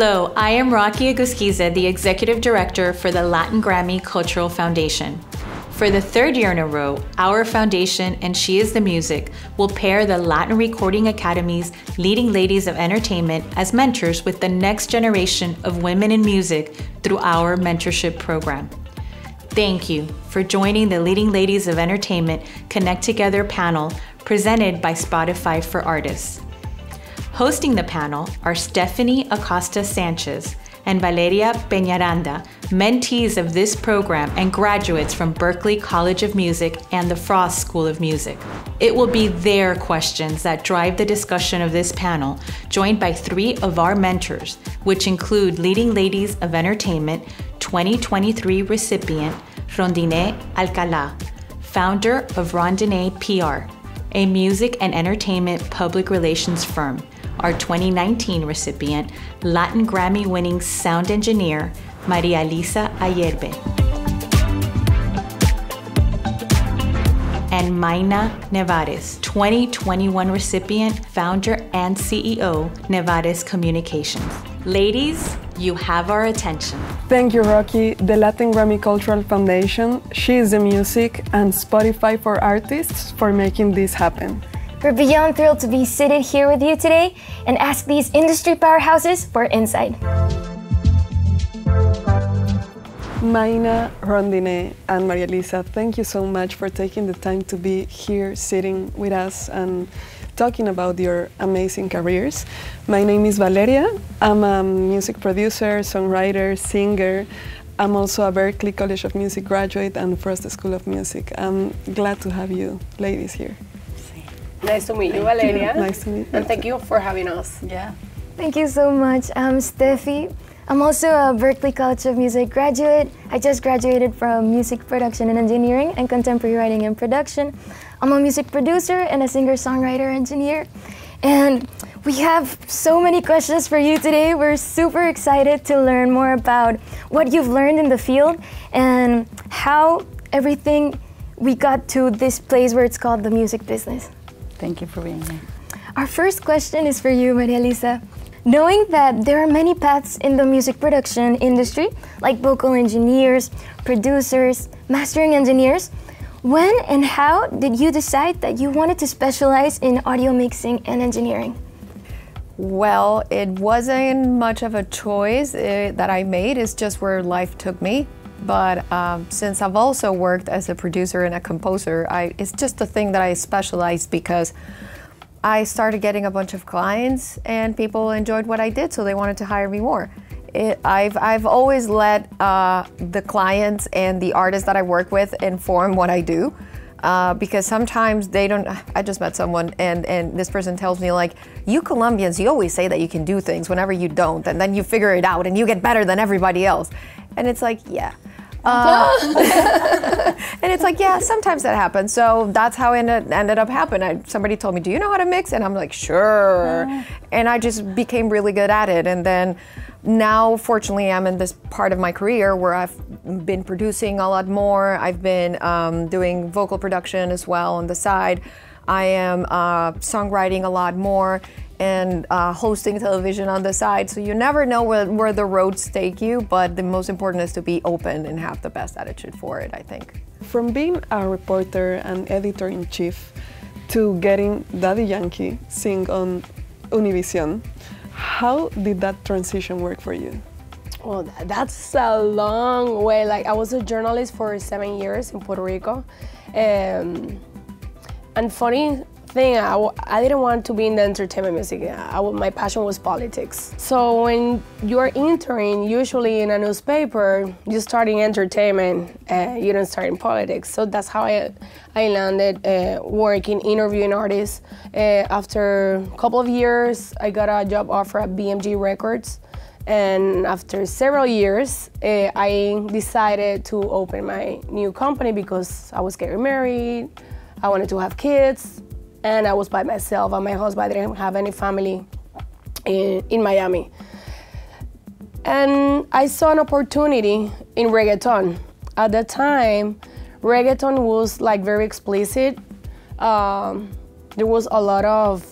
Hello, I am Rocky Agusquiza, the Executive Director for the Latin Grammy Cultural Foundation. For the third year in a row, our foundation and She Is the Music will pair the Latin Recording Academy's leading ladies of entertainment as mentors with the next generation of women in music through our mentorship program. Thank you for joining the Leading Ladies of Entertainment Connect Together panel presented by Spotify for Artists. Hosting the panel are Stephanie Acosta Sanchez and Valeria Peñaranda, mentees of this program and graduates from Berklee College of Music and the Frost School of Music. It will be their questions that drive the discussion of this panel, joined by 3 of our mentors, which include Leading Ladies of Entertainment 2023 recipient Róndine Alcalá, founder of Róndine PR, a music and entertainment public relations firm, our 2019 recipient, Latin Grammy-winning sound engineer, Elisa Ayerbe, and Mayna Nevarez, 2021 recipient, founder and CEO, Nevarez Communications. Ladies, you have our attention. Thank you, Rocky. The Latin Grammy Cultural Foundation, She Is the Music, and Spotify for Artists for making this happen. We're beyond thrilled to be seated here with you today and ask these industry powerhouses for insight. Mayna, Róndine, and Maria Elisa, thank you so much for taking the time to be here sitting with us and talking about your amazing careers. My name is Valeria. I'm a music producer, songwriter, singer. I'm also a Berklee College of Music graduate and Frost School of Music. I'm glad to have you ladies here. Nice to meet you, Valeria. Nice to meet you. And thank you for having us. Yeah. Thank you so much. I'm Steffi. I'm also a Berklee College of Music graduate. I just graduated from Music Production and Engineering and Contemporary Writing and Production. I'm a music producer and a singer-songwriter engineer. And we have so many questions for you today. We're super excited to learn more about what you've learned in the field and how everything we got to this place where it's called the music business. Thank you for being here. Our first question is for you, Maria Elisa. Knowing that there are many paths in the music production industry, like vocal engineers, producers, mastering engineers, when and how did you decide that you wanted to specialize in audio mixing and engineering? Well, it wasn't much of a choice that I made. It's just where life took me. But since I've also worked as a producer and a composer, it's just a thing that I specialized because I started getting a bunch of clients and people enjoyed what I did, so they wanted to hire me more. I've always let the clients and the artists that I work with inform what I do. Because sometimes they don't, I just met someone and this person tells me like, you Colombians, you always say that you can do things whenever you don't, and then you figure it out and you get better than everybody else. And it's like, yeah. And it's like, yeah, sometimes that happens. So that's how it ended up happening. Somebody told me, do you know how to mix? And I'm like, sure. And I just became really good at it. And then now, fortunately, I'm in this part of my career where I've been producing a lot more. I've been doing vocal production as well on the side. I am songwriting a lot more and hosting television on the side. So you never know where the roads take you, but the most important is to be open and have the best attitude for it, I think. From being a reporter and editor-in-chief to getting Daddy Yankee sing on Univision, how did that transition work for you? Well, that's a long way. Like, I was a journalist for 7 years in Puerto Rico. And funny thing, I didn't want to be in the entertainment music. My passion was politics. So when you're interning, usually in a newspaper, you start in entertainment, you don't start in politics. So that's how I landed working, interviewing artists. After a couple of years, I got a job offer at BMG Records. And after several years, I decided to open my new company because I was getting married, I wanted to have kids, and I was by myself, and my husband didn't have any family in Miami. And I saw an opportunity in reggaeton. At the time, reggaeton was like very explicit. There was a lot of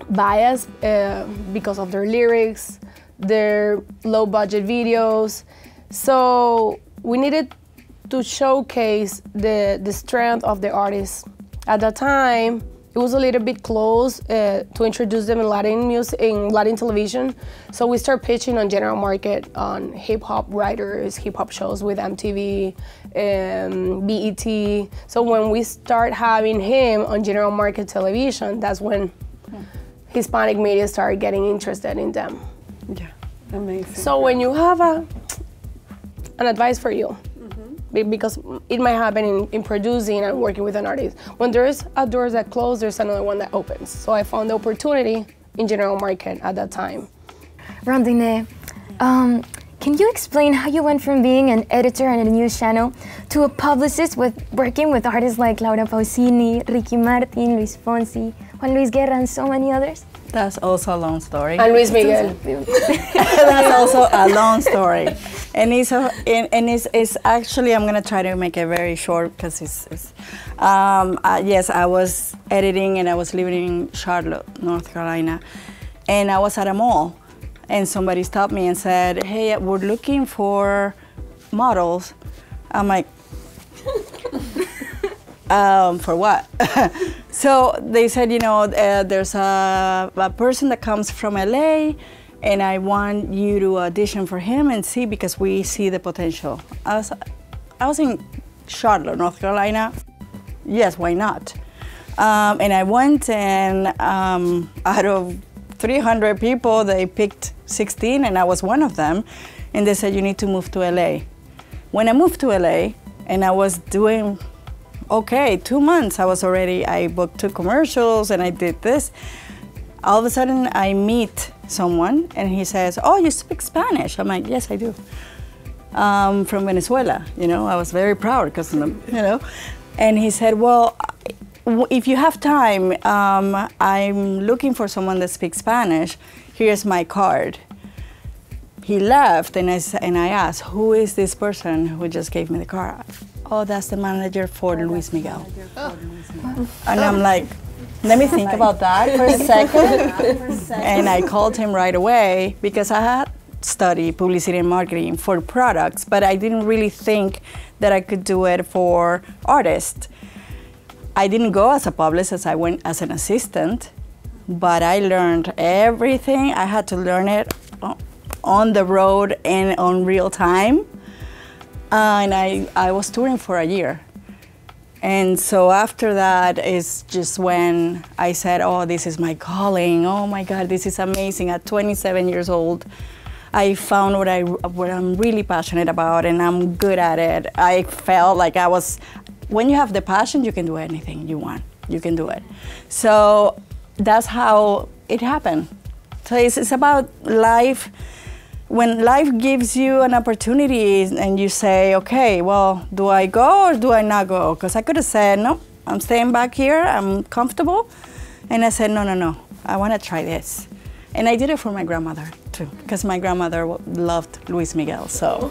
bias because of their lyrics. their low budget videos. So we needed to showcase the strength of the artists. At that time, it was a little bit close to introduce them in Latin music, in Latin television. So we start pitching on general market, on hip hop writers, hip hop shows with MTV, BET. So when we start having him on general market television, that's when Hispanic media started getting interested in them. Yeah, amazing. So when you have an advice for you, because it might happen in producing and working with an artist. When there's a door that closes, there's another one that opens. So I found the opportunity in general market at that time. Róndine, can you explain how you went from being an editor on a news channel to a publicist working with artists like Laura Pausini, Ricky Martin, Luis Fonsi, Juan Luis Guerra, and so many others? That's also a long story. And Luis Miguel. That's also a long story. And it's actually, I'm gonna try to make it very short because yes, I was editing and I was living in Charlotte, North Carolina, and I was at a mall and somebody stopped me and said, hey, we're looking for models. I'm like, for what? So they said, you know, there's a person that comes from LA and I want you to audition for him and see, because we see the potential. I was in Charlotte, North Carolina. Yes, why not? And I went, and out of 300 people, they picked 16 and I was one of them. And they said, you need to move to LA. When I moved to LA and I was doing okay, 2 months, I booked 2 commercials and I did this. All of a sudden I meet someone and he says, oh, you speak Spanish? I'm like, yes, I do. From Venezuela, you know, I was very proud because, you know. And he said, well, if you have time, I'm looking for someone that speaks Spanish. Here's my card. He left and I asked, who is this person who just gave me the card? Oh, that's the manager for Luis Miguel. And I'm like, let me think about that for a second. And I called him right away because I had studied publicity and marketing for products, but I didn't really think that I could do it for artists. I didn't go as a publicist, I went as an assistant, but I learned everything. I had to learn it on the road and on real time. And I was touring for a year. And so after that is just when I said, oh, this is my calling. Oh my God, this is amazing. At 27 years old, I found what I'm really passionate about and I'm good at it. I felt like when you have the passion, you can do anything you want. You can do it. So that's how it happened. So it's about life. When life gives you an opportunity and you say, okay, well, do I go or do I not go? Because I could have said, no, I'm staying back here, I'm comfortable. And I said, no, I want to try this. And I did it for my grandmother too, because my grandmother loved Luis Miguel, so.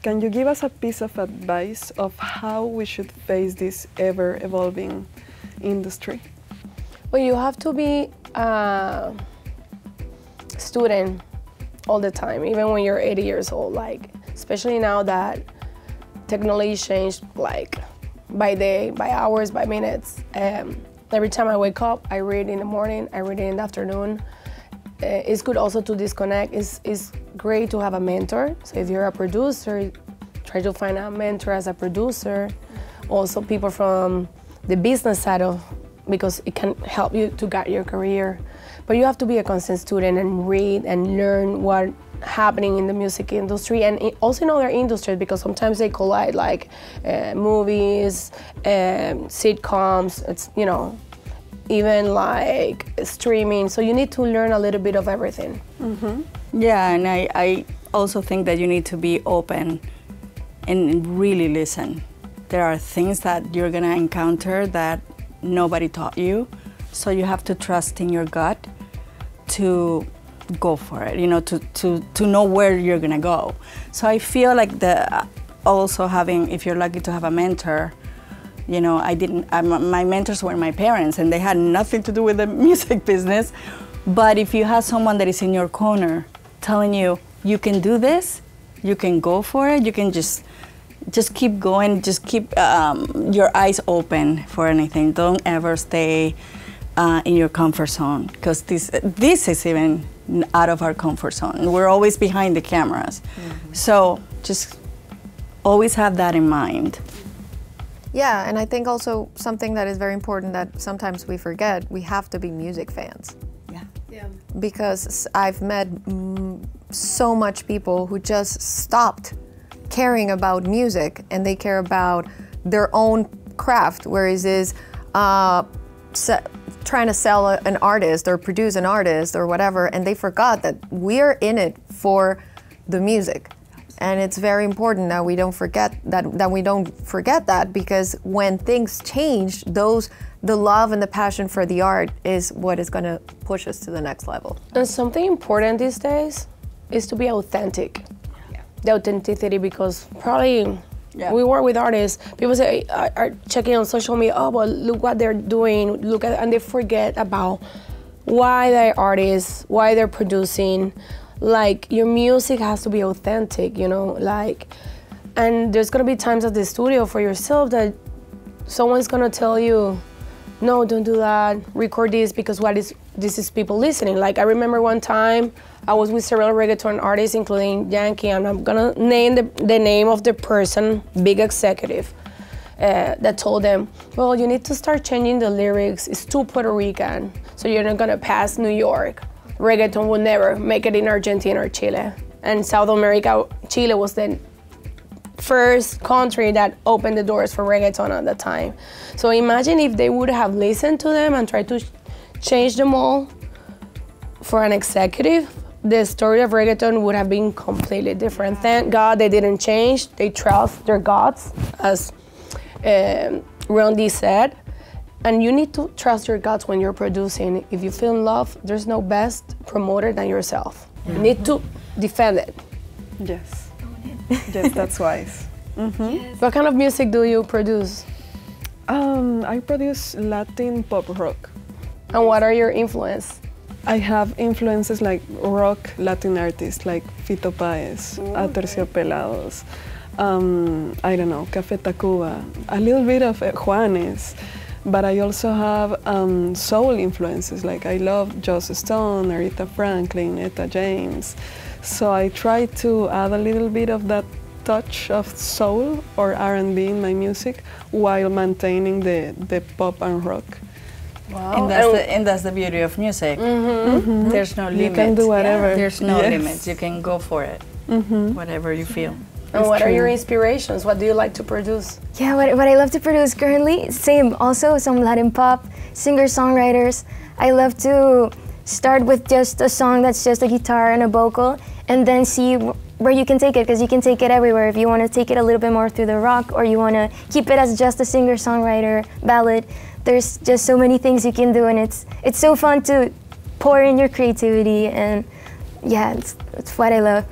Can you give us a piece of advice of how we should face this ever-evolving industry? Well, you have to be a student all the time, even when you're 80 years old, like, especially now that technology changed, like, by day, by hours, by minutes. Every time I wake up, I read in the morning, I read in the afternoon. It's good also to disconnect. It's great to have a mentor. So if you're a producer, try to find a mentor as a producer. Also people from the business side because it can help you to guide your career. But you have to be a constant student and read and learn what's happening in the music industry and also in other industries, because sometimes they collide, like movies, sitcoms, it's, you know, even like streaming. So you need to learn a little bit of everything. Yeah, and I also think that you need to be open and really listen. There are things that you're gonna encounter that nobody taught you, so you have to trust in your gut to go for it, you know, to know where you're gonna go. So I feel like also having, if you're lucky to have a mentor, you know, my mentors were my parents and they had nothing to do with the music business, But if you have someone that is in your corner telling you, you can do this, you can go for it, you can just keep going, just keep your eyes open for anything. Don't ever stay in your comfort zone, because this is even out of our comfort zone. We're always behind the cameras. So just always have that in mind. Yeah, and I think also something that is very important that sometimes we forget, we have to be music fans. Yeah. Because I've met so much people who just stopped caring about music and they care about their own craft, whereas is trying to sell an artist or produce an artist or whatever, and they forgot that we're in it for the music. And it's very important that we don't forget that, because when things change, the love and the passion for the art is what is going to push us to the next level. And something important these days is to be authentic. Yeah. The authenticity, because probably we work with artists, people say, are checking on social media, oh, well, look what they're doing, and they forget about why they're artists, why they're producing. Like, your music has to be authentic, you know, like, and there's gonna be times at the studio for yourself that someone's gonna tell you, no, don't do that, record this, because this is people listening. Like, I remember one time I was with several reggaeton artists, including Yankee, and I'm gonna name the name of the person, big executive, that told them, well, you need to start changing the lyrics, it's too Puerto Rican, so you're not gonna pass New York. Reggaeton would never make it in Argentina or Chile. And South America, Chile was the first country that opened the doors for reggaeton at the time. So imagine if they would have listened to them and tried to change them all for an executive, the story of reggaeton would have been completely different. Thank God they didn't change. They trust their guts, as Róndine said. And you need to trust your guts when you're producing. If you feel in love, there's no best promoter than yourself. You need to defend it. Yes. Yes, that's wise. Yes. What kind of music do you produce? I produce Latin pop rock. And what are your influences? I have influences like rock Latin artists like Fito Páez, Aterciopelados, I don't know, Café Tacuba, a little bit of Juanes. But I also have soul influences, like I love Joss Stone, Aretha Franklin, Etta James. So I try to add a little bit of that touch of soul or R&B in my music while maintaining the pop and rock. Wow. And that's the beauty of music. There's no limit. You can do whatever. There's no limits. You can go for it, whatever you feel. And what are your inspirations? What do you like to produce? Yeah, what I love to produce currently, same, also some Latin pop, singer-songwriters. I love to start with just a song that's just a guitar and a vocal, and then see where you can take it, because you can take it everywhere. If you want to take it a little bit more through the rock, or you want to keep it as just a singer-songwriter ballad, there's just so many things you can do, and it's so fun to pour in your creativity, and yeah, it's what I love.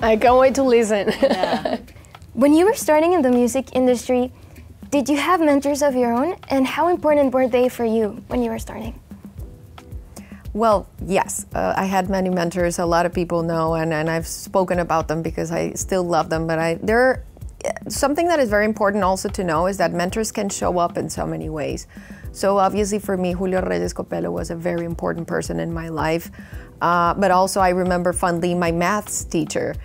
I can't wait to listen. Yeah. When you were starting in the music industry, did you have mentors of your own, and how important were they for you when you were starting? Well, yes, I had many mentors. A lot of people know, and I've spoken about them because I still love them. But something that is very important also to know is that mentors can show up in so many ways. So obviously for me, Julio Reyes Copelo was a very important person in my life. But also I remember fondly my maths teacher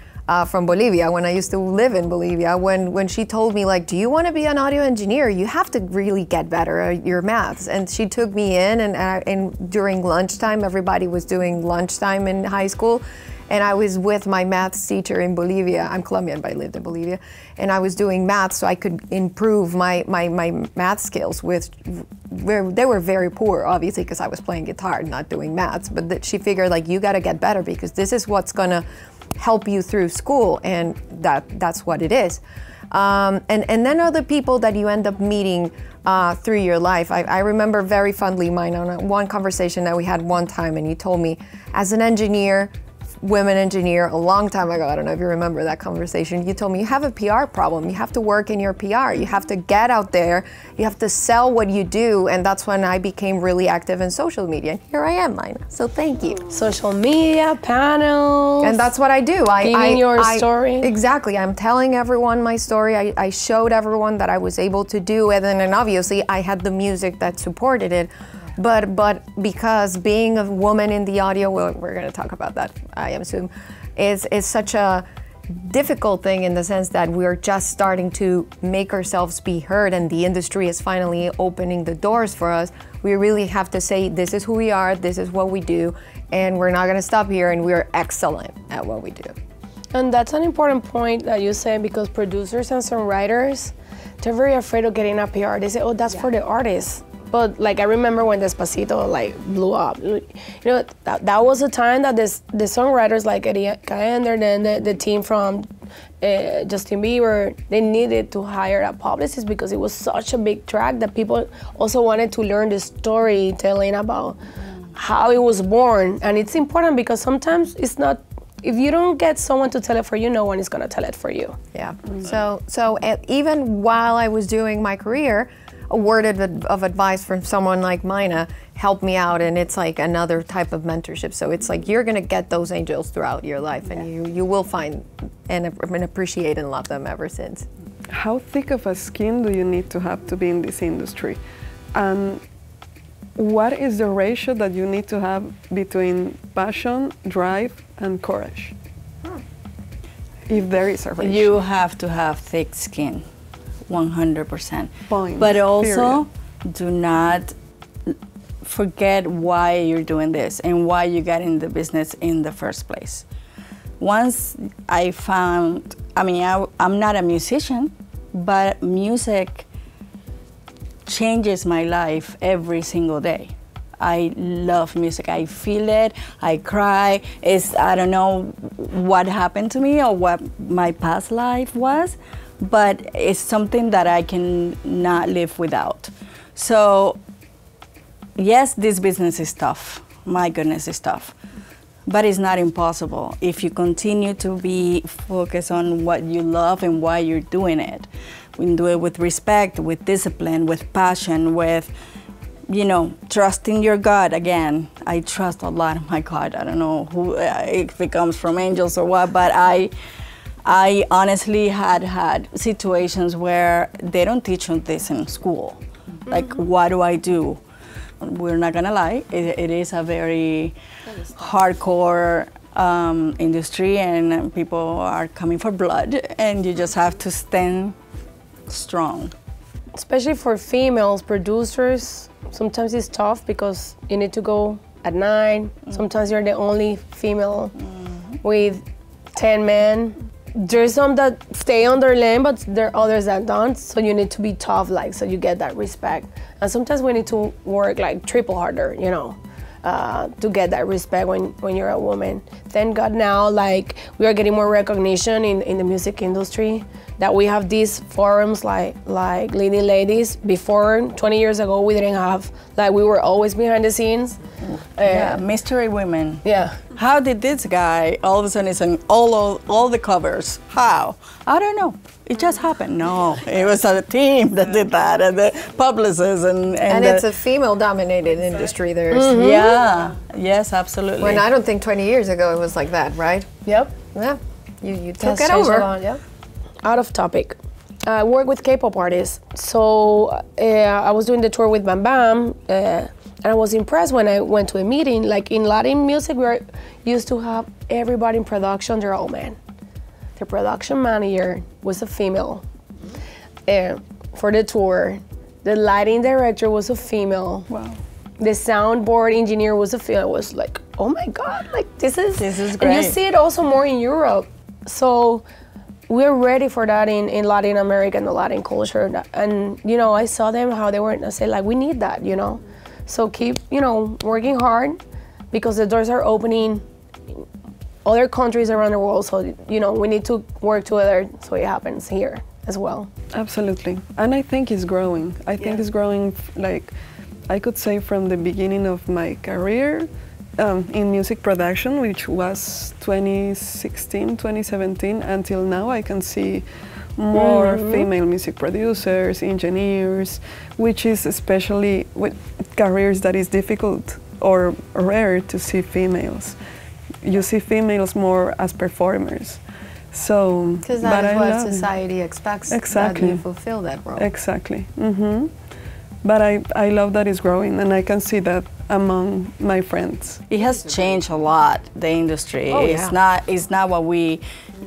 from Bolivia, when I used to live in Bolivia, when she told me, like, do you want to be an audio engineer? You have to really get better at your maths. And she took me in, and during lunchtime, everybody was doing lunchtime in high school. And I was with my maths teacher in Bolivia. I'm Colombian, but I lived in Bolivia. And I was doing maths so I could improve my math skills. They were very poor, obviously, because I was playing guitar, not doing maths. But she figured, like, you got to get better, because this is what's going to help you through school. And that's what it is. And then other people that you end up meeting through your life. I remember very fondly mine on one conversation that we had one time, and you told me, as an engineer, women engineer a long time ago. I don't know if you remember that conversation. You told me you have a PR problem. You have to work in your PR. You have to get out there. You have to sell what you do. And that's when I became really active in social media. And here I am, Mayna. So thank you. Social media, panels. And that's what I do. Giving your story. Exactly. I'm telling everyone my story. I showed everyone that I was able to do it. And then obviously I had the music that supported it. But because being a woman in the audio, well, we're going to talk about that, I assume, is such a difficult thing in the sense that we're just starting to make ourselves be heard, and the industry is finally opening the doors for us. We really have to say, this is who we are, this is what we do, and we're not going to stop here, and we're excellent at what we do. And that's an important point that you said, because producers and songwriters, they're very afraid of getting a PR. They say, oh, that's for the artists. But like I remember when Despacito like blew up, you know, that was a time that the songwriters like Eddie Kaender, then the team from Justin Bieber, they needed to hire a publicist because it was such a big track that people also wanted to learn the storytelling about how it was born. And it's important because sometimes it's not, if you don't get someone to tell it for you, no one is gonna tell it for you. Yeah. So even while I was doing my career, a word of advice from someone like Mayna helped me out, and it's like another type of mentorship. So it's like you're gonna get those angels throughout your life, and you will find and appreciate and love them ever since. How thick of a skin do you need to have to be in this industry? And what is the ratio that you need to have between passion, drive, and courage? If there is a ratio. You have to have thick skin. 100%. Point. But also, period. do not forget why you're doing this and why you got in the business in the first place. Once I found, I mean, I'm not a musician, but music changes my life every single day. I love music. I feel it. I cry. I don't know what happened to me or what my past life was, but it's something that I can not live without. So yes, this business is tough. My goodness, it's tough. But it's not impossible if you continue to be focused on what you love and why you're doing it. We can do it with respect, with discipline, with passion, with, you know, trusting your God. Again, I trust a lot in my God. I don't know who, if it comes from angels or what, but I honestly had situations where they don't teach us this in school. Mm-hmm. Like, what do I do? We're not gonna lie, it is a very hardcore industry, and people are coming for blood, and you just have to stand strong. Especially for females producers, sometimes it's tough because you need to go at 9. Mm-hmm. Sometimes you're the only female with 10 men. There's some that stay on their lane, but there are others that don't, so you need to be tough, like, so you get that respect. And sometimes we need to work like triple harder, you know, to get that respect when you're a woman. Thank God now, like, we are getting more recognition in the music industry, that we have these forums like Leading Ladies. Before, 20 years ago, we didn't have, like, we were always behind the scenes. Yeah, mystery women. Yeah. How did this guy all of a sudden is on all the covers? How? I don't know. It just happened. No, it was a team that did that, and the publicists and it's a female-dominated industry. There's yeah, yes, absolutely. When I don't think 20 years ago it was like that, right? Yep. Yeah, you took That's it over. Yeah. Out of topic. I work with K-pop artists, so I was doing the tour with Bam Bam. And I was impressed when I went to a meeting. Like, in Latin music, we're used to have everybody in production, they're all men. The production manager was a female. For the tour, the lighting director was a female. Wow. The soundboard engineer was a female. I was like, oh my God, like, this is great. And you see it also more in Europe. So we're ready for that in Latin America and the Latin culture. And, you know, I saw them, how they were, and I said, like, we need that, you know? So keep, you know, working hard, because the doors are opening in other countries around the world. So, you know, we need to work together so it happens here as well. Absolutely. And I think it's growing. I think it's growing, like, I could say from the beginning of my career in music production, which was 2016, 2017, until now I can see more female music producers, engineers, which is especially with careers that is difficult or rare to see females. You see females more as performers. So, because that is what society expects, exactly. that you fulfill that role. Exactly. But I love that it's growing, and I can see that among my friends. It has changed a lot, the industry. Oh, yeah. It's not what we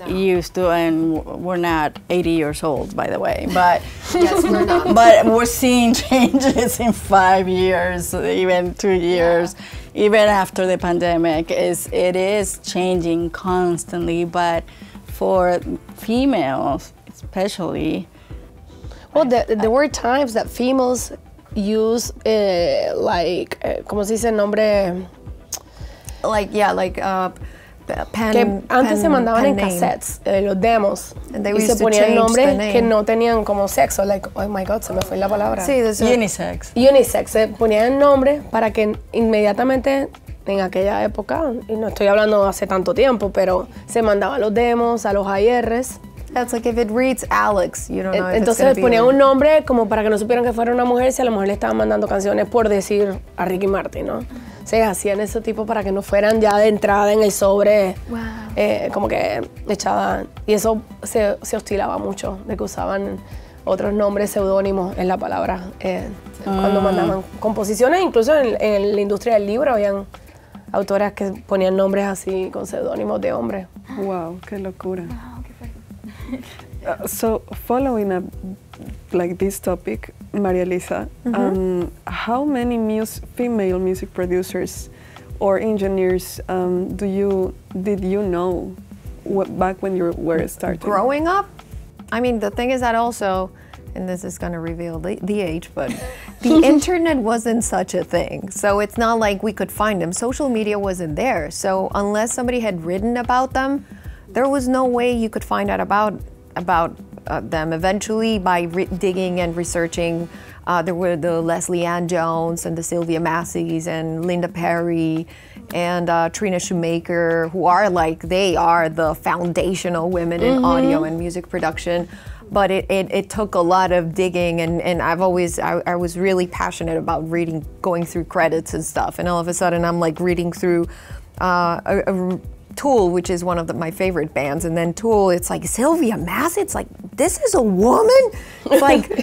used to, and we're not 80 years old, by the way. But Yes, we're not. but we're seeing changes in 5 years, even 2 years, even after the pandemic. It is changing constantly, but for females especially. Well, there were times that females use ¿cómo se dice el nombre? Pen, Que antes se mandaban en name. cassettes, los demos, And they y se used to ponían change the nombres name. que no tenían como sexo, oh my god, se me fue la palabra. Sí, Unisex. Unisex, se ponían nombres para que inmediatamente en aquella época, y no estoy hablando hace tanto tiempo, pero se mandaban los demos a los ARs. That's like if it reads Alex, you don't know if Entonces it's le gonna be ponían un nombre como para que no supieran que fuera una mujer, si a la mujer le estaban mandando canciones por decir a Ricky Martin, ¿no? Se hacían ese tipo para que no fueran ya de entrada en el sobre, como que echaban. Y eso se oscilaba mucho, de que usaban otros nombres seudónimos en la palabra cuando mandaban composiciones. Incluso en la industria del libro habían autoras que ponían nombres así con seudónimos de hombres. Wow, qué locura. So following up like this topic, Maria Elisa, how many female music producers or engineers did you know back when you were starting? Growing up, I mean, the thing is that also, and this is going to reveal the age, but the internet wasn't such a thing. So it's not like we could find them. Social media wasn't there. So unless somebody had written about them, there was no way you could find out about them. Eventually, by digging and researching, there were the Leslie Ann Jones and the Sylvia Massey's and Linda Perry and Trina Shoemaker, who are they are the foundational women in audio and music production. But it took a lot of digging, and I was really passionate about going through credits and stuff, and all of a sudden I'm reading through a Tool, which is one of my favorite bands, and then Tool, it's like Sylvia Massey, it's like, this is a woman? It's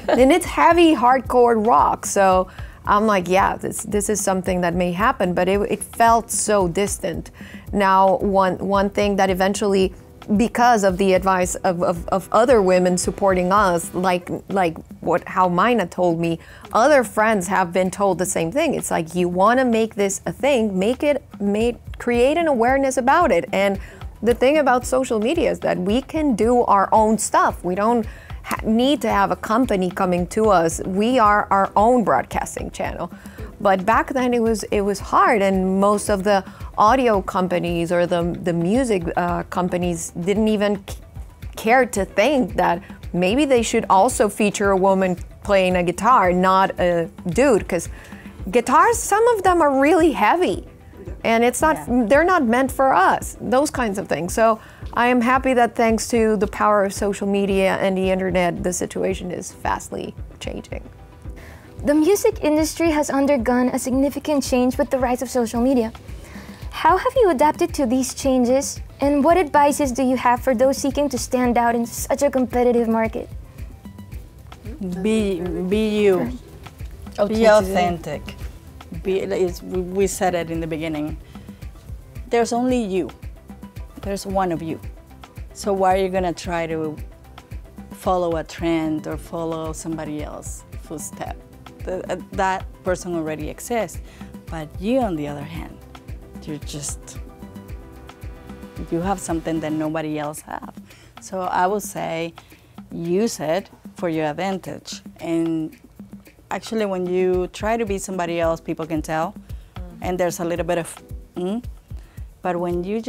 and it's heavy, hardcore rock, so I'm like, yeah, this is something that may happen, but it felt so distant. Now, one thing that eventually, because of the advice of other women supporting us, how Mayna told me, other friends have been told the same thing. It's like, you want to make this a thing, create an awareness about it. And the thing about social media is that we can do our own stuff. We don't need to have a company coming to us. We are our own broadcasting channel. But back then it was hard, and most of the audio companies or the music companies didn't even care to think that maybe they should also feature a woman playing a guitar, not a dude, because guitars, some of them are really heavy, and they're not meant for us, those kinds of things. So I am happy that thanks to the power of social media and the internet, the situation is fastly changing. The music industry has undergone a significant change with the rise of social media. How have you adapted to these changes, and what advices do you have for those seeking to stand out in such a competitive market? Be you. Be authentic. We said it in the beginning. There's only you. There's one of you. So why are you gonna try to follow a trend or follow somebody else's footstep? That person already exists, but you, on the other hand, you have something that nobody else have. So I would say, use it for your advantage. And actually, when you try to be somebody else, people can tell, and there's a little bit of, but when you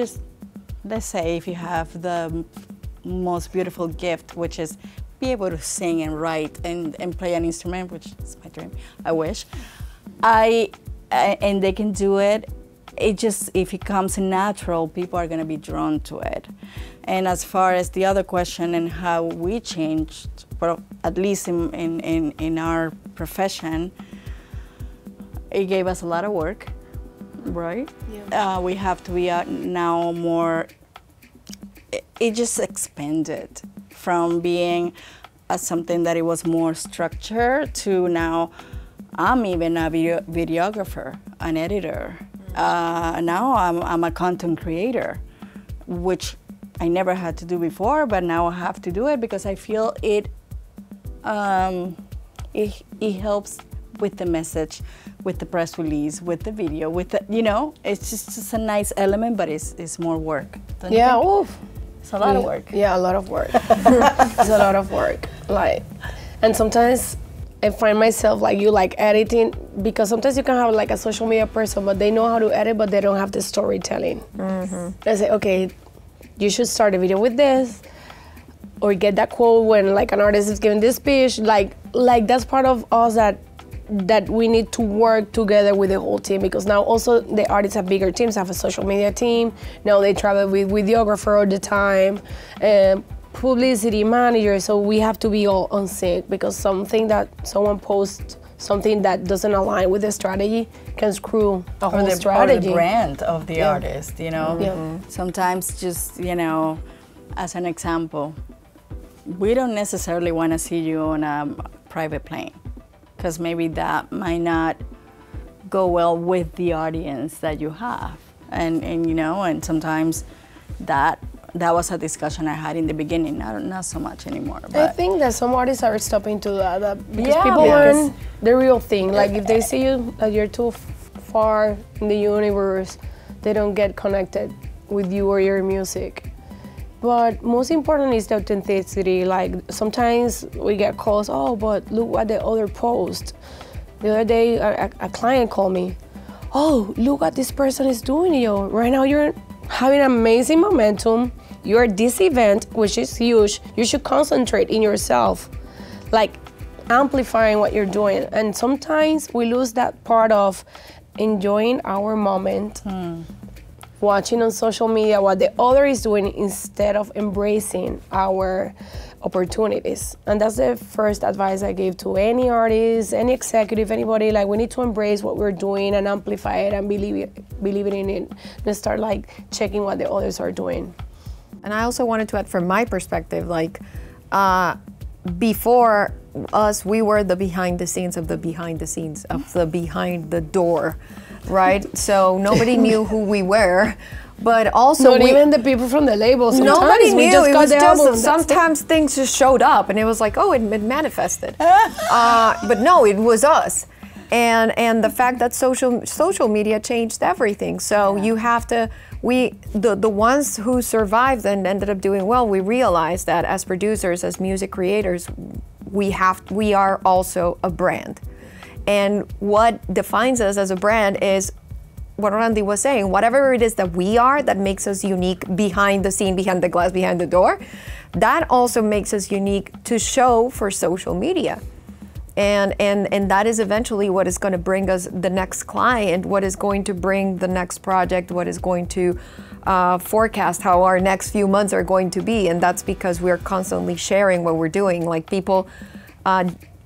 let's say if you have the most beautiful gift, which is be able to sing and write and play an instrument, which is my dream, I wish. And they can do it, if it comes natural, people are going to be drawn to it. And as far as the other question and how we changed, well, at least in our profession, it gave us a lot of work, right? Yeah. We have to be now more, it just expanded from being something that it was more structured to now I'm even a videographer, an editor. Now I'm a content creator, which I never had to do before, but now I have to do it because I feel it helps with the message, with the press release, with the video, with the, you know, it's just a nice element, but it's more work. Yeah, oof. It's a lot of work. Yeah, a lot of work. It's a lot of work. Like, and sometimes I find myself like you like editing, because sometimes you can have like a social media person, but they know how to edit, but they don't have the storytelling. I say, okay, you should start a video with this, or get that quote when like an artist is giving this speech. Like that's part of us that we need to work together with the whole team, because now also the artists have bigger teams, have a social media team. Now they travel with videographer all the time, publicity manager, so we have to be all on sync, because something that someone posts, something that doesn't align with the strategy can screw a whole strategy. Or the brand of the artist, you know. Sometimes just, you know, as an example, we don't necessarily want to see you on a private plane, because maybe that might not go well with the audience that you have. And you know, and sometimes that was a discussion I had in the beginning, not so much anymore. But I think that some artists are stopping to that because people want the real thing. Like if they see you that you're too far in the universe, they don't get connected with you or your music. But most important is the authenticity. Like sometimes we get calls, oh, but look what the other post. The other day, a client called me, oh, look what this person is doing, yo. Right now you're having amazing momentum. You're at this event, which is huge. You should concentrate in yourself, like amplifying what you're doing. And sometimes we lose that part of enjoying our moment. Watching on social media what the other is doing instead of embracing our opportunities. And that's the first advice I give to any artist, any executive, anybody. Like, we need to embrace what we're doing and amplify it and believe in it, and start like checking what the others are doing. And I also wanted to add from my perspective, like before us, we were the behind the scenes of the behind the scenes of the behind the door. Right, so nobody knew who we were, but also not even the people from the label. Sometimes nobody we knew. just It got was the just album. sometimes things just showed up, and it was like, oh, it manifested. But no, it was us, and the fact that social media changed everything. So you have to. The ones who survived and ended up doing well, we realized that as producers, as music creators, we are also a brand. And what defines us as a brand is what Randy was saying, whatever it is that we are that makes us unique behind the scene, behind the glass, behind the door, that also makes us unique to show for social media. And that is eventually what is going to bring us the next client, what is going to bring the next project, what is going to forecast how our next few months are going to be. And that's because we're constantly sharing what we're doing. Like people,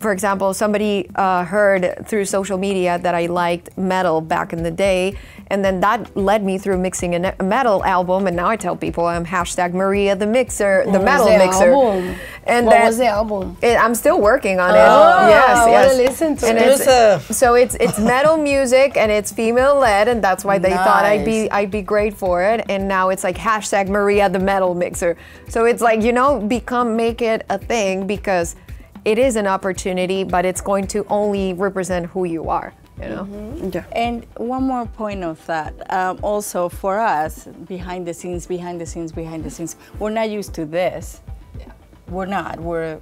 for example, somebody heard through social media that I liked metal back in the day, and then that led me through mixing a metal album, and now I tell people I'm hashtag Maria the Mixer, the metal mixer. Album? And what was the album? I'm still working on it. Oh, yes, I yes. want to listen to and it. So it's metal music, and it's female led, and that's why they thought I'd be great for it. And now it's like hashtag Maria the Metal Mixer. So it's like, you know, make it a thing, because it is an opportunity, but it's going to only represent who you are, you know? Yeah. And one more point of that, also for us, behind the scenes, we're not used to this. We're not. We're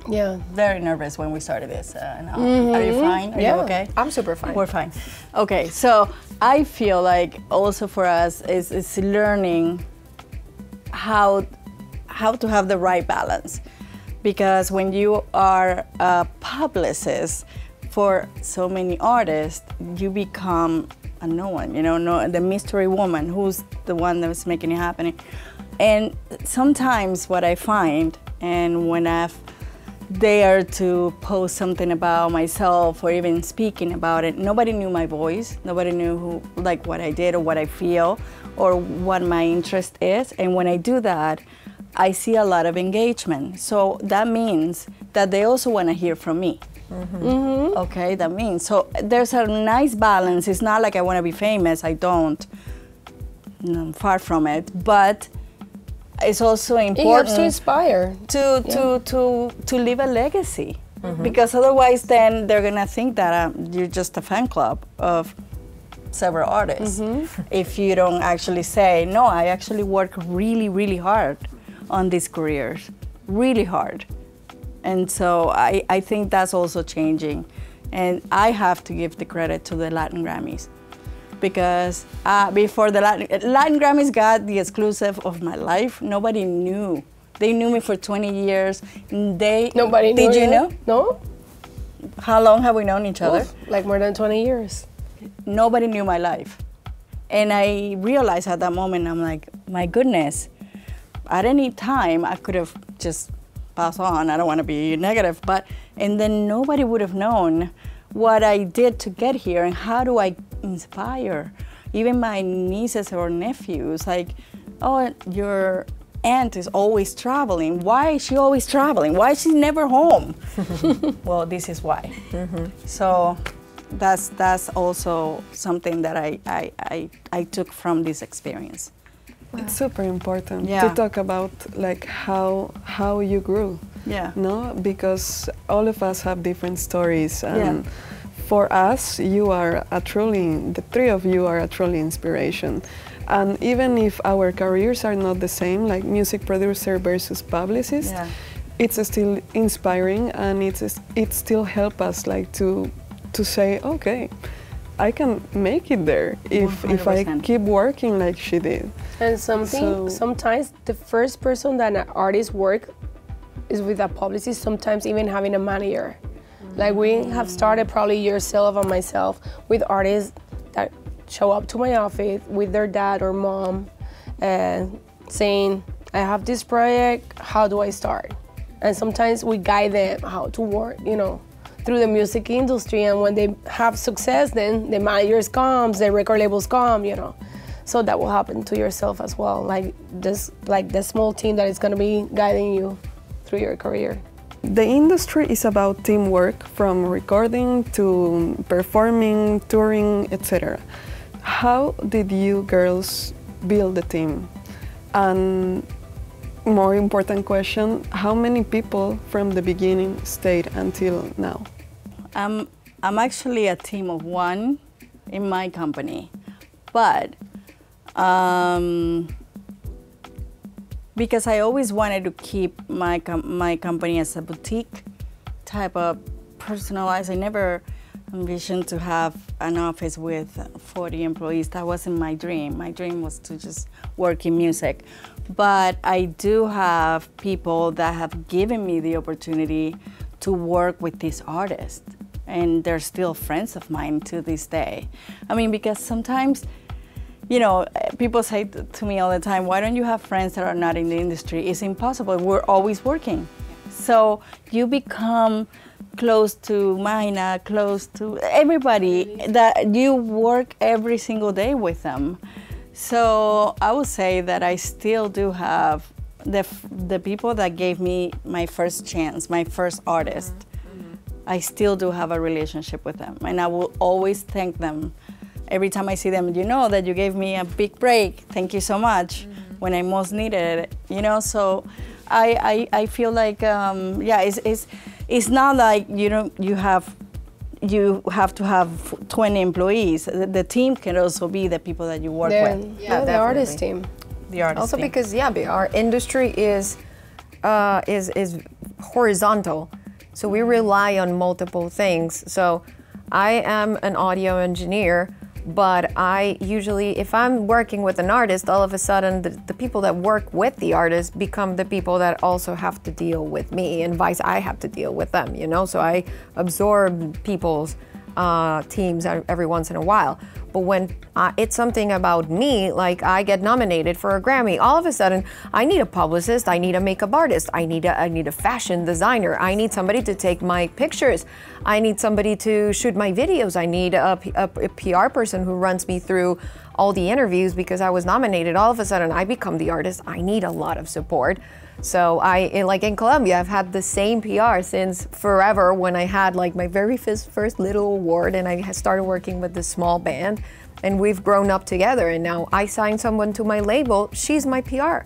very nervous when we started this. Are you fine? Are you okay? I'm super fine. We're fine. Okay, so I feel like also for us is learning how to have the right balance. Because when you are a publicist for so many artists, you become unknown, you know, no, the mystery woman, who's the one that was making it happen. And sometimes what I find, and when I've dare to post something about myself or even speaking about it, nobody knew my voice, nobody knew who, like what I did or what I feel or what my interest is. And when I do that, I see a lot of engagement. So that means that they also want to hear from me. Okay, that means, so there's a nice balance. It's not like I want to be famous, I don't, no, far from it, but it's also important. It helps to inspire. To leave a legacy. Because otherwise then they're gonna think that you're just a fan club of several artists. If you don't actually say, no, I actually work really, really hard on these careers, really hard. And so I think that's also changing. And I have to give the credit to the Latin Grammys. Because before the Latin Grammys got the exclusive of my life, nobody knew. They knew me for 20 years. Nobody knew. Did you know? No. How long have we known each other? Like more than 20 years. Nobody knew my life. And I realized at that moment, I'm like, my goodness, at any time I could have just passed on. I don't want to be negative, and then nobody would have known what I did to get here and how do I inspire even my nieces or nephews, like, oh, your aunt is always traveling. Why is she always traveling? Why is she never home? Well, this is why. So that's also something that I took from this experience. It's super important to talk about like how you grew. No, because all of us have different stories, and for us, the three of you are a truly inspiration. And even if our careers are not the same, like music producer versus publicist, it's still inspiring, and it still helps us like to say, okay, I can make it there if I keep working like she did. And sometimes the first person that an artist work is with a publicist, sometimes even having a manager. Like we have started, probably yourself and myself, with artists that show up to my office with their dad or mom and saying, I have this project, how do I start? And sometimes we guide them how to work, you know, through the music industry, and when they have success, then the managers come, the record labels come, you know. So that will happen to yourself as well, like the small team that is gonna be guiding you through your career. The industry is about teamwork, from recording to performing, touring, etc. How did you girls build the team? And more important question, how many people from the beginning stayed until now? I'm actually a team of one in my company, but because I always wanted to keep my company as a boutique type of personalized. I never envisioned to have an office with 40 employees. That wasn't my dream. My dream was to just work in music. But I do have people that have given me the opportunity to work with these artists, and they're still friends of mine to this day. I mean, because sometimes, you know, people say to me all the time, why don't you have friends that are not in the industry? It's impossible, we're always working. So you become close to Mayna, close to everybody, that you work every single day with them. So I would say that I still do have the people that gave me my first chance, my first artist. I still do have a relationship with them, and I will always thank them. Every time I see them, you know that you gave me a big break. Thank you so much when I most needed it. You know, so I feel like it's not like you have to have 20 employees. The team can also be the people that you work with. Yeah, the artist team. The artist also team. Because our industry is horizontal, so we rely on multiple things. So I am an audio engineer, but I usually, if I'm working with an artist, all of a sudden the people that work with the artist become the people that also have to deal with me, and I have to deal with them, you know? So I absorb people's teams every once in a while. But when it's something about me, like I get nominated for a Grammy, all of a sudden I need a publicist, I need a makeup artist, I need a fashion designer, I need somebody to take my pictures, I need somebody to shoot my videos, I need a PR person who runs me through all the interviews because I was nominated. All of a sudden I become the artist. I need a lot of support. So like in Colombia, I've had the same PR since forever when I had like my very first little award and I started working with this small band and we've grown up together and now I signed someone to my label, she's my PR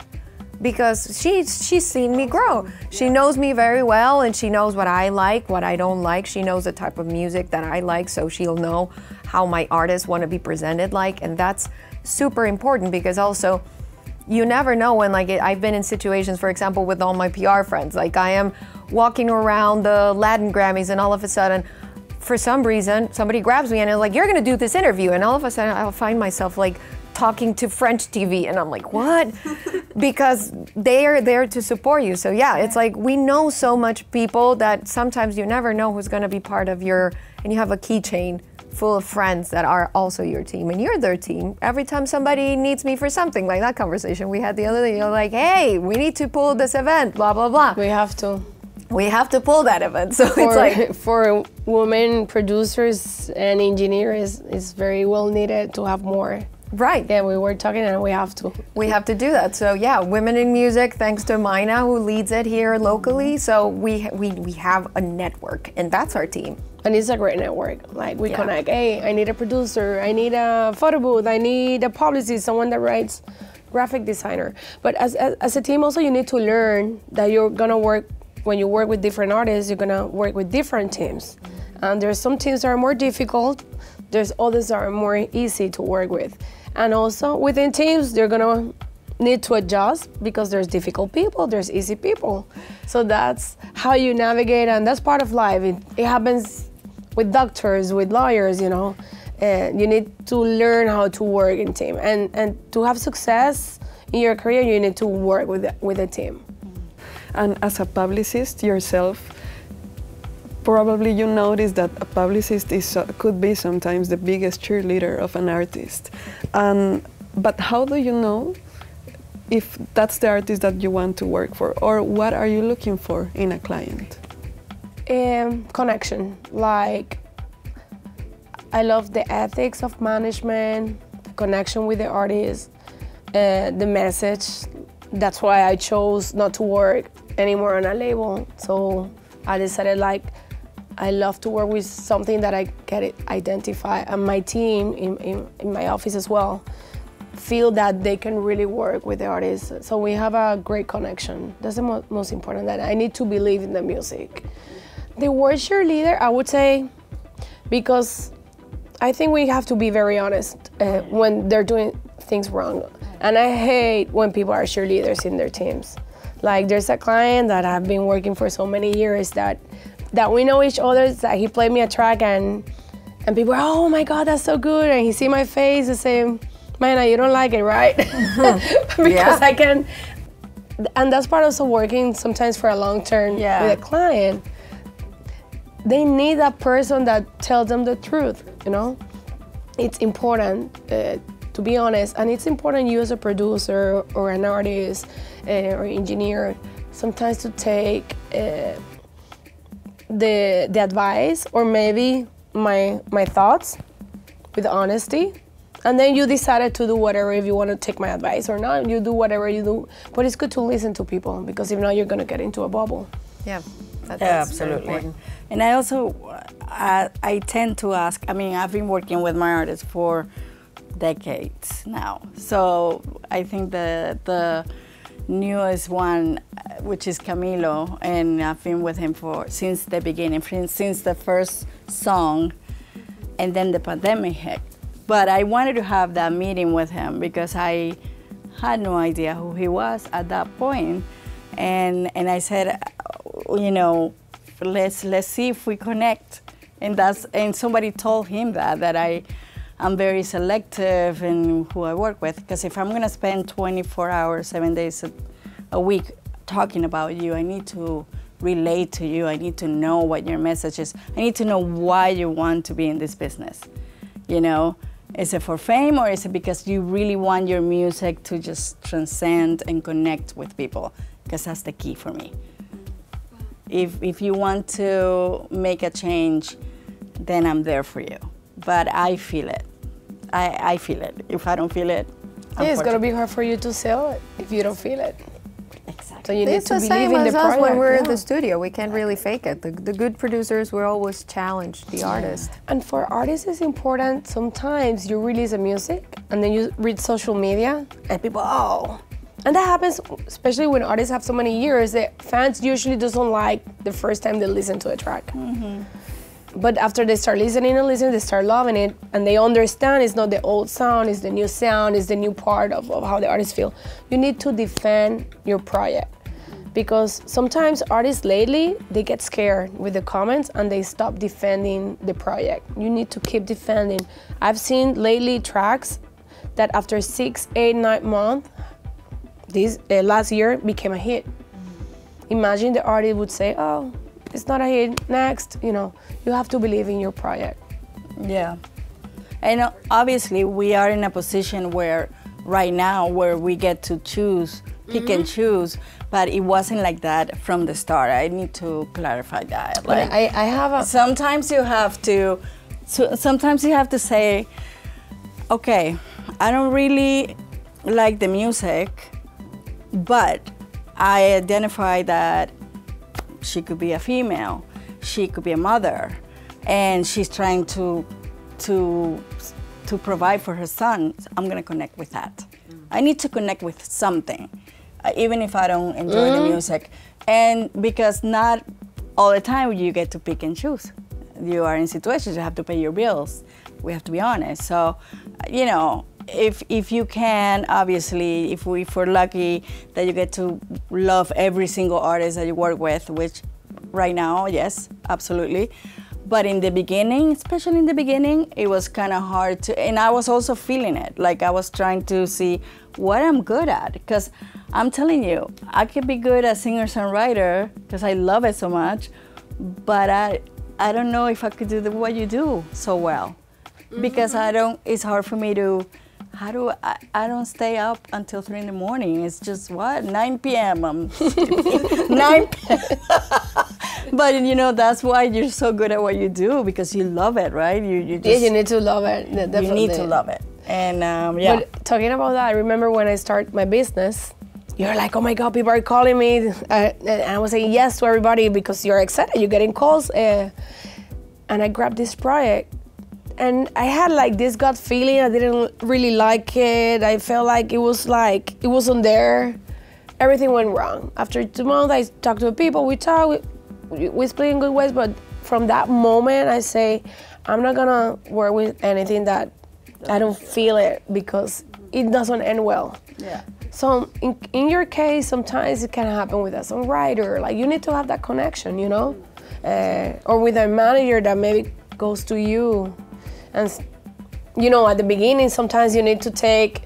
because she's seen me grow. She knows me very well and she knows what I like, what I don't like. She knows the type of music that I like, so she'll know how my artists want to be presented like, and that's super important because also you never know when, like, I've been in situations, for example, with all my PR friends, like I am walking around the Latin Grammys and all of a sudden, for some reason, somebody grabs me and is like, you're gonna do this interview. And all of a sudden I'll find myself like talking to French TV and I'm like, what? Because they are there to support you. So yeah, it's like we know so much people that sometimes you never know who's gonna be part of your, and you have a keychain full of friends that are also your team and you're their team. Every time somebody needs me for something, like that conversation we had the other day, you're like, hey, we need to pull this event, blah, blah, blah. We have to pull that event. So it's like, for women producers and engineers, it's very well needed to have more. Right. Yeah, we were talking and we have to. We have to do that. So yeah, Women in Music, thanks to Mayna who leads it here locally. So we have a network and that's our team. And it's a great network. Like we connect, hey, I need a producer, I need a photo booth, I need a publicist, someone that writes, graphic designer. But as a team also you need to learn that you're gonna work, when you work with different artists, you're gonna work with different teams. And there's some teams that are more difficult, there's others that are more easy to work with. And also within teams, they're gonna need to adjust because there's difficult people, there's easy people. So that's how you navigate, and that's part of life. It happens with doctors, with lawyers, you know. You need to learn how to work in team. And to have success in your career, you need to work with a team. And as a publicist yourself, probably you notice that a publicist could be sometimes the biggest cheerleader of an artist. But how do you know if that's the artist that you want to work for, or what are you looking for in a client? Connection. Like, I love the ethics of management, connection with the artist, the message. That's why I chose not to work anymore on a label. So I decided, like, I love to work with something that I can identify, and my team in my office as well feel that they can really work with the artists. So we have a great connection. That's the most important, that I need to believe in the music. The word cheerleader, I would say, because I think we have to be very honest when they're doing things wrong. And I hate when people are cheerleaders in their teams. Like, there's a client that I've been working for so many years that we know each other, that he played me a track and people are, oh my God, that's so good. And he see my face and say, Mayna, you don't like it, right? Because I can, and that's part of also working sometimes for a long term with a client. They need that person that tells them the truth, you know? It's important to be honest, and it's important you as a producer or an artist or engineer sometimes to take the advice or maybe my thoughts with honesty, and then you decided to do whatever, if you want to take my advice or not, you do whatever you do. But it's good to listen to people, because if not, you're going to get into a bubble. Yeah, that's absolutely. And I also, I tend to ask, I mean, I've been working with my artists for decades now. So I think the newest one, which is Camilo, and I've been with him since the beginning, since the first song, and then the pandemic hit. But I wanted to have that meeting with him because I had no idea who he was at that point. And I said, you know, let's see if we connect. And somebody told him that I'm very selective in who I work with, because if I'm gonna spend 24 hours, 7 days a week talking about you, I need to relate to you. I need to know what your message is. I need to know why you want to be in this business. You know, is it for fame, or is it because you really want your music to just transcend and connect with people? Because that's the key for me. If you want to make a change, then I'm there for you. But I feel it. I feel it. If I don't feel it, yeah, it's gonna be hard for you to sell it if you don't feel it. Exactly. So you need It's to the believe same in the as us project. when we're in yeah. the studio. We can't really fake it. The good producers will always challenge the artist. And for artists, it's important. Sometimes you release a music and then you read social media and people, oh. And that happens, especially when artists have so many years, that fans usually doesn't like the first time they listen to a track. Mm-hmm. But after they start listening and listening, they start loving it, and they understand it's not the old sound, it's the new sound, it's the new part of how the artists feel. You need to defend your project, because sometimes artists lately, they get scared with the comments and they stop defending the project. You need to keep defending. I've seen lately tracks that after 6, 8, 9 months, this last year became a hit. Imagine the artist would say, oh, it's not a hit, next, you know. You have to believe in your project. Yeah. And obviously we are in a position where right now where we get to choose, pick and choose, but it wasn't like that from the start. I need to clarify that. Like, I have a... Sometimes you have to say, okay, I don't really like the music, but I identify that she could be a female, she could be a mother, and she's trying to provide for her son. I'm gonna connect with that. I need to connect with something, even if I don't enjoy the music. And because not all the time you get to pick and choose. You are in situations you have to pay your bills. We have to be honest. So, you know, if you can, obviously, if we're lucky that you get to love every single artist that you work with, which right now, yes, absolutely. But in the beginning, especially in the beginning, it was kind of hard to, and I was also feeling it. Like I was trying to see what I'm good at, because I'm telling you, I could be good as singer-songwriter because I love it so much, but I don't know if I could do what you do so well, because it's hard for me to, I don't stay up until 3 in the morning. It's just, 9 p.m. 9 p.m. But you know, that's why you're so good at what you do, because you love it, right? You just, yeah, you need to love it. Definitely. You need to love it. And yeah. But talking about that, I remember when I started my business, you're like, oh my God, people are calling me. And I was saying yes to everybody because you're excited, you're getting calls. And I grabbed this project. And I had like this gut feeling, I didn't really like it. I felt like it wasn't there. Everything went wrong. After 2 months, I talked to the people, we talked, we split in good ways, but from that moment, I say, I'm not gonna work with anything that I don't feel it, because it doesn't end well. Yeah. So in your case, sometimes it can happen with a songwriter, like you need to have that connection, you know? Or with a manager that maybe goes to you. And, you know, at the beginning, sometimes you need to take,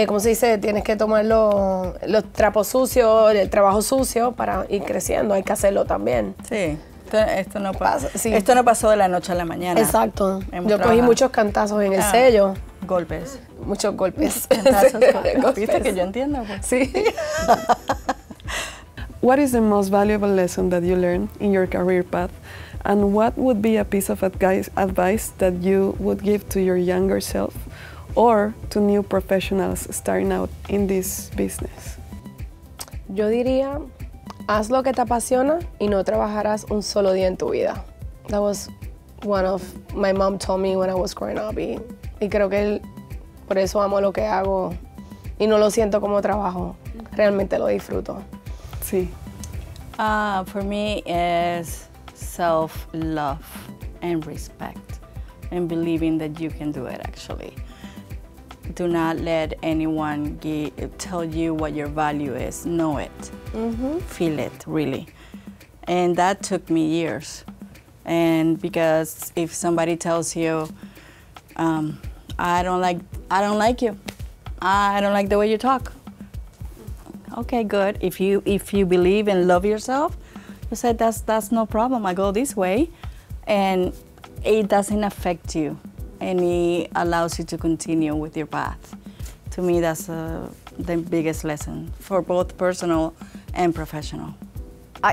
como se dice, tienes que tomar los trapos sucios, el trabajo sucio para ir creciendo, hay que hacerlo también. Sí, esto no pasa. Sí. Esto no pasó de la noche a la mañana. Exacto. Yo cogí muchos cantazos en el sello. Golpes. Muchos golpes. Cantazos, golpes. ¿Viste que yo entiendo? Pues? Sí. What is the most valuable lesson that you learned in your career path? And what would be a piece of advice that you would give to your younger self or to new professionals starting out in this business? Yo diría, haz lo que te apasiona y no trabajarás un solo día en tu vida. That was one of my mom told me when I was growing up. Y creo que por eso amo lo que hago y no lo siento como trabajo. Realmente lo disfruto. Sí. For me is self-love and respect, and believing that you can do it, actually. Do not let anyone tell you what your value is. Know it. Feel it, really. And that took me years. And because if somebody tells you, I don't like you, I don't like the way you talk. Okay, good. If you believe and love yourself, who said that's no problem. I go this way, and it doesn't affect you, and it allows you to continue with your path. To me, that's the biggest lesson for both personal and professional.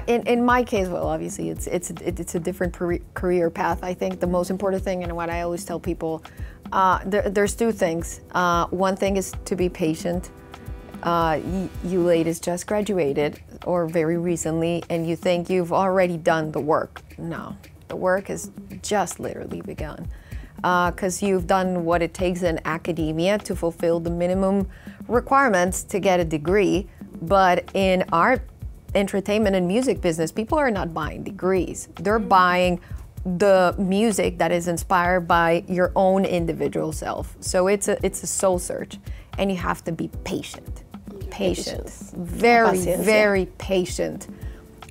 In my case, well, obviously it's a different career path. I think the most important thing, and what I always tell people, there's two things. One thing is to be patient. You ladies just graduated, or very recently, and you think you've already done the work. No, the work has just literally begun. Because you've done what it takes in academia to fulfill the minimum requirements to get a degree, but in our entertainment and music business, people are not buying degrees. They're buying the music that is inspired by your own individual self. So it's a soul search, and you have to be patient. Very patient.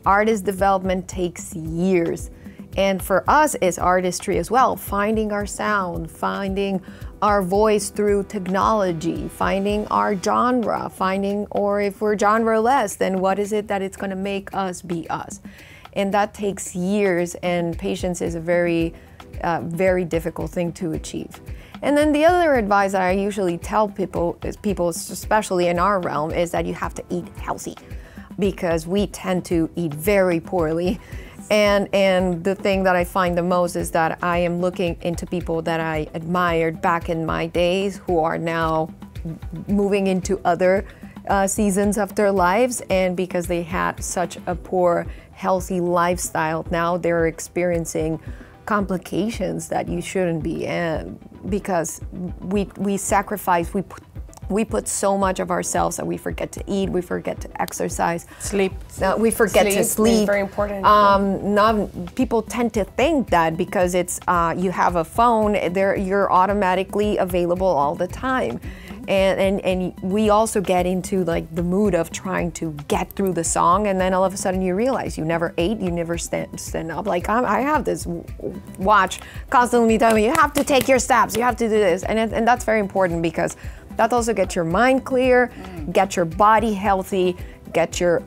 Artist development takes years. And for us, it's artistry as well, finding our sound, finding our voice through technology, finding our genre, or if we're genre-less, then what is it that it's gonna make us be us? And that takes years, and patience is a very difficult thing to achieve. And then the other advice that I usually tell people, especially in our realm, is that you have to eat healthy, because we tend to eat very poorly. And the thing that I find the most is that I am looking into people that I admired back in my days, who are now moving into other seasons of their lives, and because they had such a poor, healthy lifestyle, now they're experiencing complications that you shouldn't be in, because we sacrifice, we put so much of ourselves that we forget to eat, we forget to exercise. Sleep. We forget to sleep. It's very important. People tend to think that because it's you have a phone, you're automatically available all the time. And we also get into like the mood of trying to get through the song, and then all of a sudden you realize you never ate, you never stand up. Like I have this watch constantly telling me, you have to take your steps, you have to do this. And that's very important, because that also gets your mind clear, get your body healthy, get your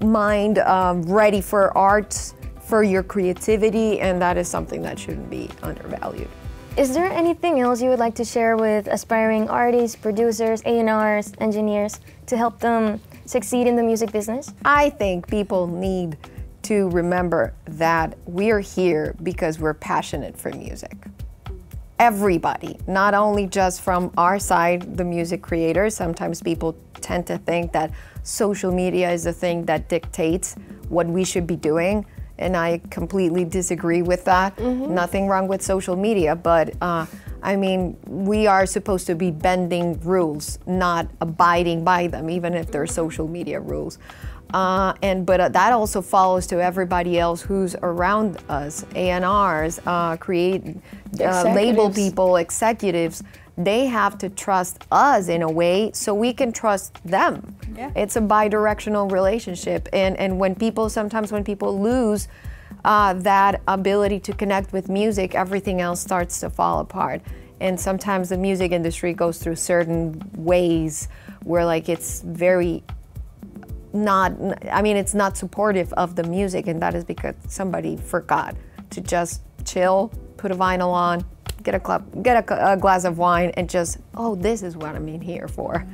mind ready for art, for your creativity, and that is something that shouldn't be undervalued. Is there anything else you would like to share with aspiring artists, producers, A&Rs, engineers, to help them succeed in the music business? I think people need to remember that we're here because we're passionate for music. Everybody, not only just from our side, the music creators. Sometimes people tend to think that social media is the thing that dictates what we should be doing, and I completely disagree with that. Nothing wrong with social media, but I mean, we are supposed to be bending rules, not abiding by them, even if they're social media rules. But that also follows to everybody else who's around us, A&Rs, label people, executives. They have to trust us in a way so we can trust them. Yeah. It's a bi-directional relationship, and sometimes when people lose that ability to connect with music, everything else starts to fall apart. And sometimes the music industry goes through certain ways where like it's very it's not supportive of the music, and that is because somebody forgot to just chill, put a vinyl on, get a glass of wine, and just, oh, this is what I'm in here for,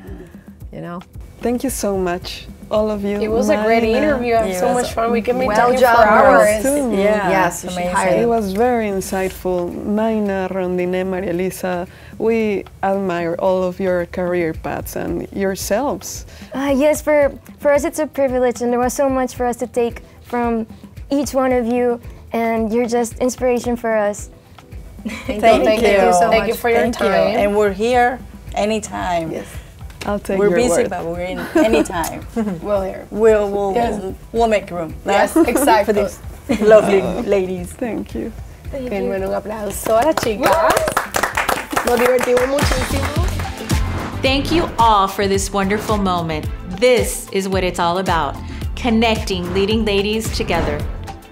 you know? Thank you so much, all of you. It was a great interview. I had so much fun. We can be well talking for hours. Yeah. Yes, amazing. It was very insightful. Mayna, Róndine, Maria Elisa, we admire all of your career paths and yourselves. Yes, for us it's a privilege, and there was so much for us to take from each one of you, and you're just inspiration for us. Thank you so much. Thank you for your time. And we're here anytime. Yes. I'll take We're your busy, word. but we're in anytime. We'll make room. Yes, exactly. For these lovely ladies. Thank you. Bueno, un aplauso a las chicas. Nos divertimos muchísimo. Thank you all for this wonderful moment. This is what it's all about, connecting leading ladies together.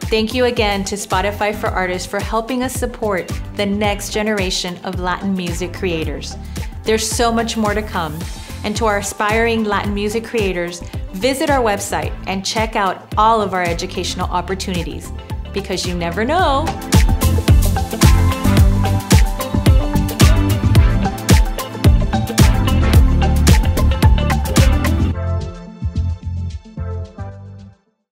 Thank you again to Spotify for Artists for helping us support the next generation of Latin music creators. There's so much more to come. And to our aspiring Latin music creators, visit our website and check out all of our educational opportunities, because you never know.